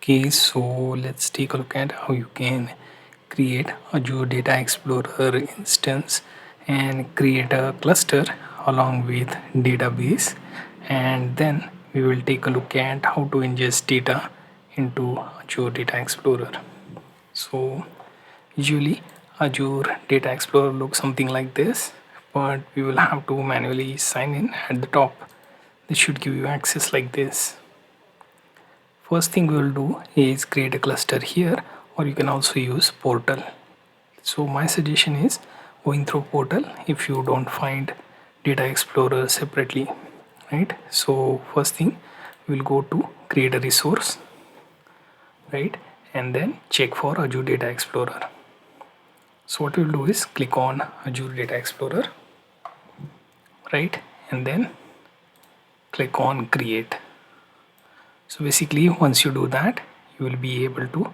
Okay, so let's take a look at how you can create Azure Data Explorer instance and create a cluster along with database, and then we will take a look at how to ingest data into Azure Data Explorer. So usually Azure Data Explorer looks something like this, but we will have to manually sign in at the top. This should give you access like this. First thing we will do is create a cluster here, or you can also use portal. So my suggestion is going through portal if you don't find data explorer separately, right? So first thing we'll go to create a resource, right? And then check for Azure Data Explorer. So what we'll do is click on Azure Data Explorer, right? And then click on create. So basically once you do that, you will be able to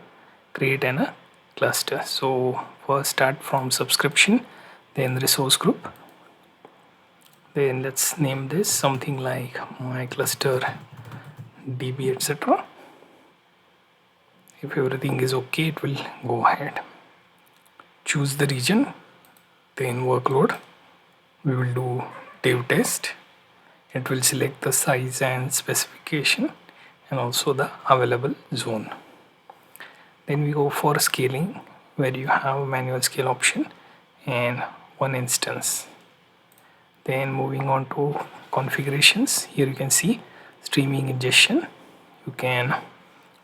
create a cluster. So first start from subscription, then resource group, then let's name this something like my cluster db, etc. If everything is okay, it will go ahead. Choose the region, then workload, we will do dev test. It will select the size and specification and also the available zone. Then we go for scaling, where you have manual scale option and one instance. Then moving on to configurations, here you can see streaming ingestion, you can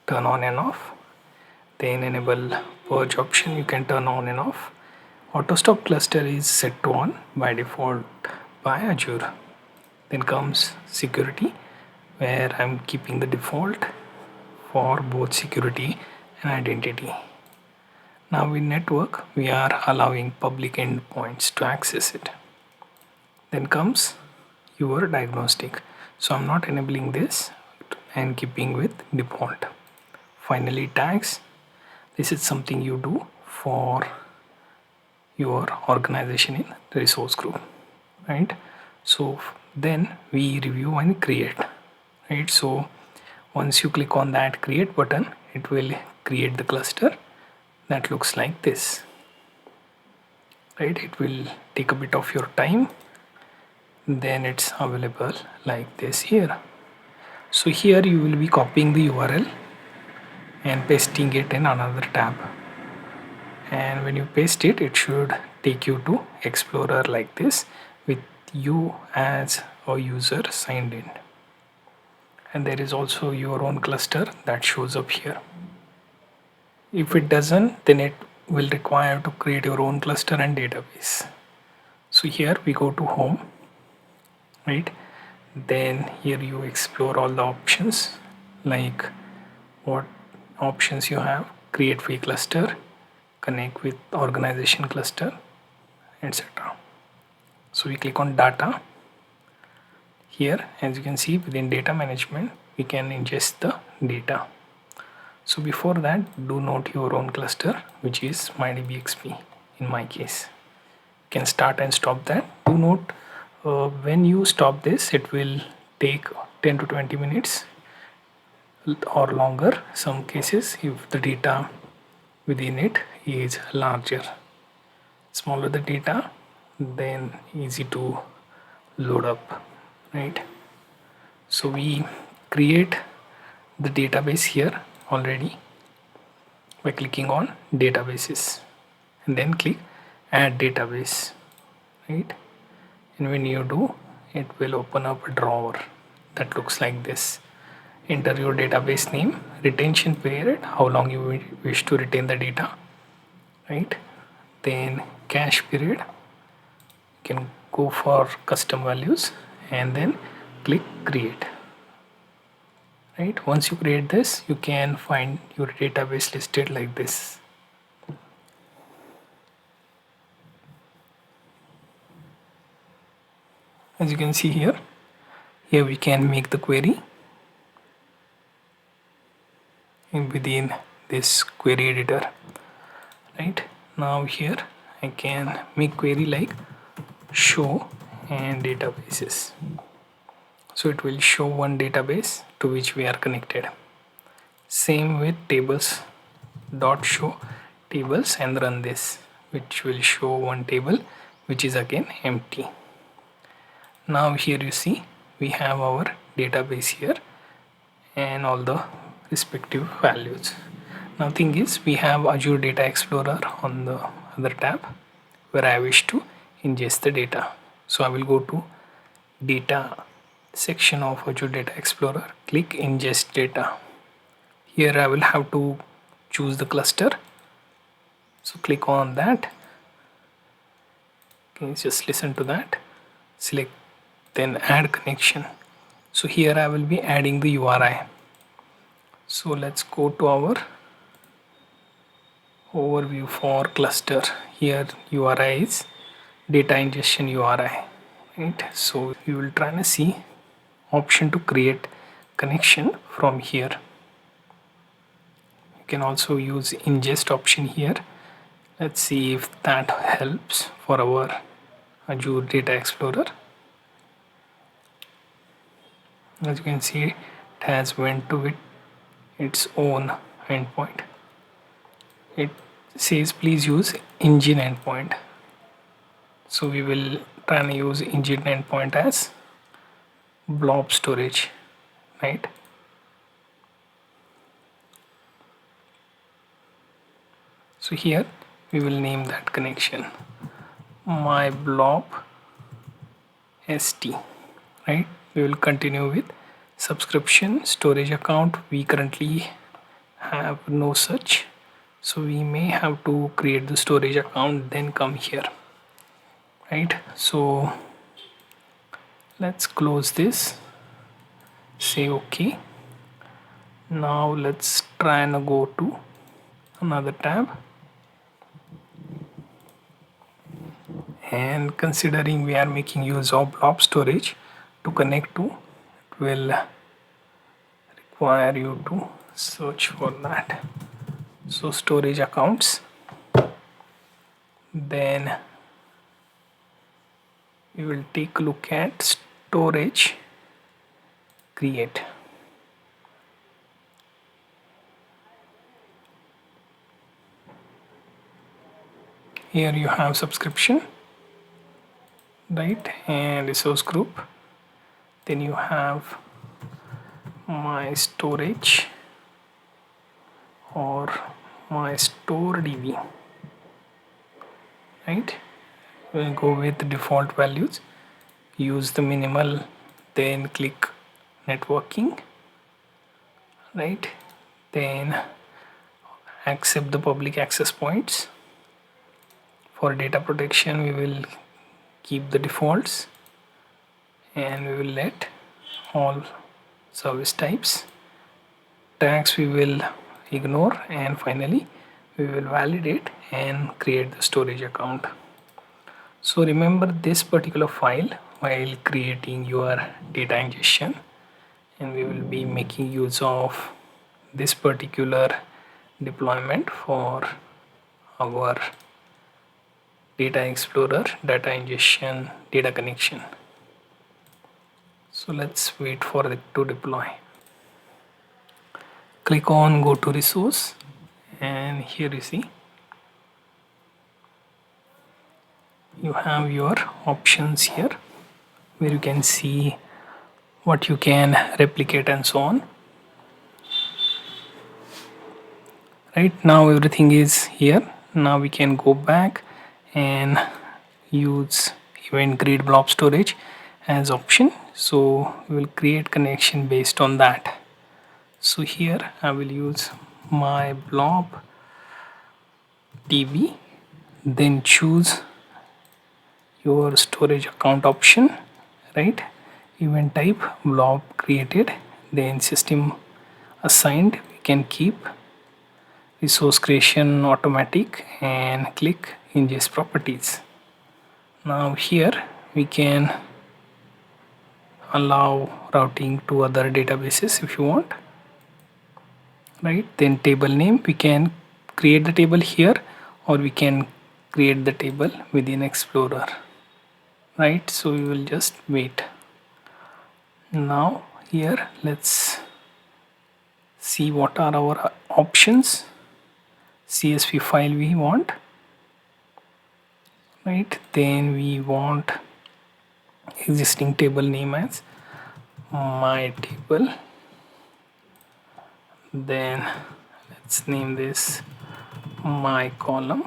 turn on and off. Then enable purge option, you can turn on and off. Auto stop cluster is set to on by default by Azure. Then comes security, where I'm keeping the default for both security and identity. Now in network, we are allowing public endpoints to access it. Then comes your diagnostic. So I'm not enabling this and keeping with default. Finally, tags. This is something you do for your organization in resource group, right? So then we review and create, right? So once you click on that create button, it will create the cluster that looks like this, right? It will take a bit of your time, then it's available like this here. So here you will be copying the URL and pasting it in another tab, and when you paste it, it should take you to Explorer like this with you as a user signed in, and there is also your own cluster that shows up here. If it doesn't, then it will require to create your own cluster and database. So here we go to home, right? Then here you explore all the options, like what options you have: create free cluster, connect with organization cluster, etc. So we click on data. Here, as you can see, within data management, we can ingest the data. So before that, do note your own cluster, which is MyDBXP in my case. You can start and stop that. Do note when you stop this, it will take 10 to 20 minutes or longer. Some cases, if the data within it is larger. Smaller the data, then easy to load up, right? So we create the database here already by clicking on databases and then click add database, right? And when you do, it will open up a drawer that looks like this. Enter your database name, retention period, how long you wish to retain the data, right? Then cache period, you can go for custom values and then click create, right? Once you create this, you can find your database listed like this. As you can see here we can make the query within this query editor, right? Now here I can make query like show and databases. So it will show one database to which we are connected. Same with tables dot show tables and run this, which will show one table which is again empty. Now here you see we have our database here and all the respective values. Now thing is, we have Azure Data Explorer on the other tab where I wish to ingest the data. So I will go to data section of Azure Data Explorer, click ingest data. Here I will have to choose the cluster, so click on that. Okay, just listen to that, select, then add connection. So here I will be adding the URI. So let's go to our overview for cluster. Here URI is data ingestion URI, right? So we will try to see option to create connection from here. You can also use ingest option here. Let's see if that helps for our Azure Data Explorer. As you can see, it has went to its own endpoint. It says please use engine endpoint. So we will try and use engine endpoint as blob storage, right? So here we will name that connection my blob st, right? We will continue with subscription storage account. We currently have no such, so we may have to create the storage account then come here, right? So let's close this, say okay. Now let's try and go to another tab, and considering we are making use of blob storage to connect to, it will require you to search for that. So storage accounts, then we will take a look at storage create. Here you have subscription, right, and resource group. Then you have my storage or my store DB, right? We'll go with the default values, use the minimal, then click networking, right? Then accept the public access points. For data protection we will keep the defaults and we will let all service types. Tags we will ignore, and finally we will validate and create the storage account. So remember this particular file while creating your data ingestion, and we will be making use of this particular deployment for our Data Explorer data ingestion data connection. So let's wait for it to deploy. Click on go to resource, and here you see you have your options here where you can see what you can replicate and so on. Right now everything is here. Now we can go back and use event grid blob storage as option. So we will create connection based on that. So here I will use my blob DB, then choose your storage account option, right? Event type blob created, then system assigned we can keep, resource creation automatic, and click ingest properties. Now here we can allow routing to other databases if you want, right? Then table name, we can create the table here or we can create the table within Explorer, right? So we will just wait. Now here let's see what are our options. CSV file we want, right? Then we want existing table name as my table. Then let's name this my column,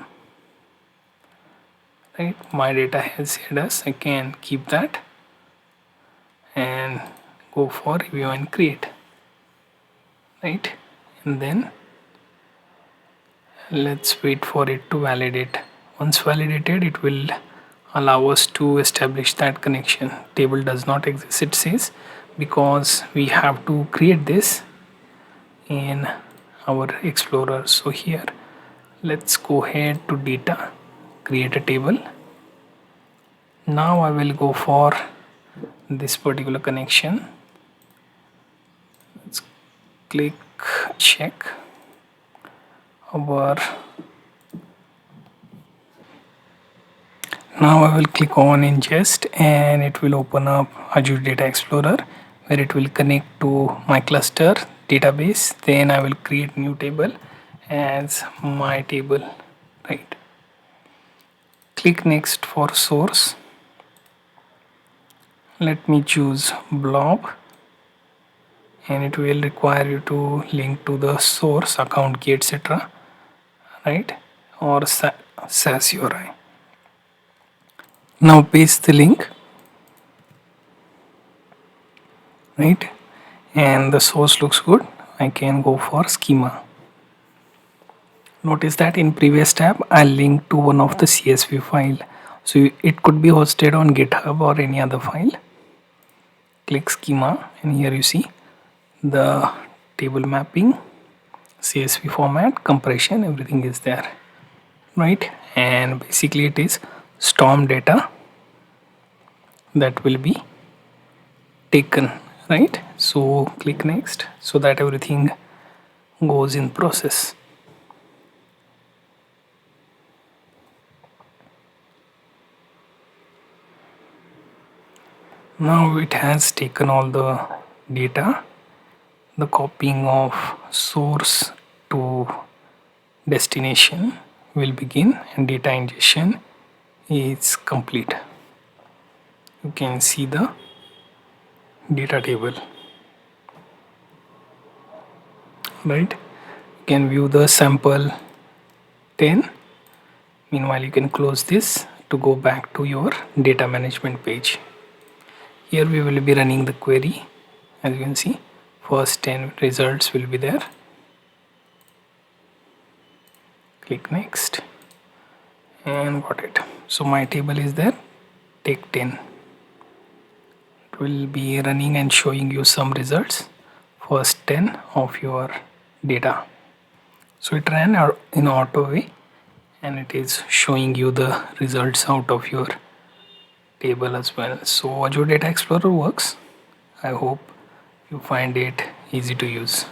right? My data has headers, I can keep that and go for review and create, right? And then let's wait for it to validate. Once validated, it will allow us to establish that connection. Table does not exist, it says, because we have to create this in our Explorer. So here let's go ahead to data, create a table. Now I will go for this particular connection. Let's click check our. Now I will click on ingest and it will open up Azure Data Explorer, where it will connect to my cluster database. Then I will create new table as my table, right? Click next for source. Let me choose blob, and it will require you to link to the source account key, etc., right? Or SaaS URI. Now paste the link, right? And the source looks good. I can go for schema. Notice that in previous tab I linked to one of the CSV file, so it could be hosted on GitHub or any other file. Click schema and here you see the table mapping, CSV format, compression, everything is there, right? And basically it is storm data that will be taken, right? So click next so that everything goes in process. Now it has taken all the data. The copying of source to destination will begin and data ingestion is complete. You can see the data table, right? You can view the sample 10. Meanwhile, you can close this to go back to your data management page. Here we will be running the query. As you can see, first 10 results will be there. Click next and got it. So my table is there, take 10. It will be running and showing you some results, first 10 of your data. So it ran in auto way and it is showing you the results out of your table as well. So Azure Data Explorer works. I hope you find it easy to use.